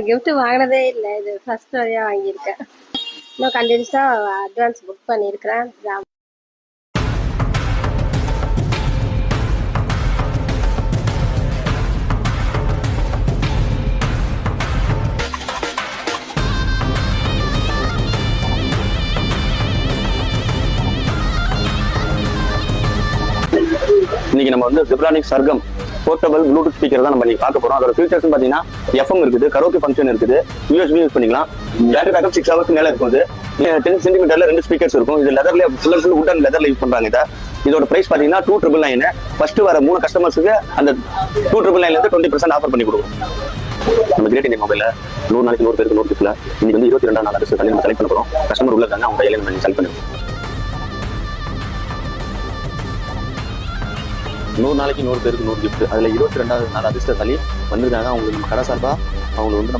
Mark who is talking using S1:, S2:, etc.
S1: Gift வாங்கினதே இல்லை, இது first வரையா வாங்கியிருக்கேன். இன்னும் கண்டினியூஸாக அட்வான்ஸ் புக் பண்ணியிருக்கிறேன்.
S2: இன்னைக்கு நம்ம வந்து ஜிப்ரானிக் சர்க்கம் போர்ட்டபிள் ப்ளூடூத் ஸ்பீக்கர் தான் நம்ம இன்னைக்கு பார்க்க போறோம். அதோட ஃபீச்சர்ஸ் பார்த்தீங்கன்னா எஃப்எம் இருக்குது, கரோக்கி ஃபங்க்ஷன் இருக்குது, யூஎஸ்பி யூஸ் பண்ணிக்கலாம். பேட்டரி பேக்கப் 6 ஹவர்ஸ் மேலே இருக்கும். இது 10 சென்டிமீட்டர்ல 2 ஸ்பீக்கர்ஸ் இருக்கும். இது லெதர்ல ஃபுல் வுட் அண்ட் லெதர்ல யூஸ் பண்றாங்க. இதோட பிரைஸ் பார்த்தீங்கன்னா 2999. ஃபர்ஸ்ட் வர 3 கஸ்டமர்ஸுக்கு அந்த 2999 20% ஆஃபர் பண்ணி கொடுக்கும். நம்ம கிரேட் இந்தியன் மொபைல 100 நாளைக்கு 100 பேருக்கு 100 கிஃப்ட்ல இன்னைக்கு வந்து 22ஆம் நாள் அரசு நம்ம செலக்ட் பண்ண போறோம். கஸ்டமர் உள்ள இருக்காங்க, அவங்க கையில நம்ம செலக்ட் பண்ணுவோம். 100 நாளைக்கு 100 பேருக்கு 100 கிஃப்ட். அதுல 22ஆவது நாள் அதிர்ஷ்டசாலி வந்திருக்காங்க. அவங்களுக்கு நம்ம கடை சார்பா அவங்களுக்கு வந்து நம்ம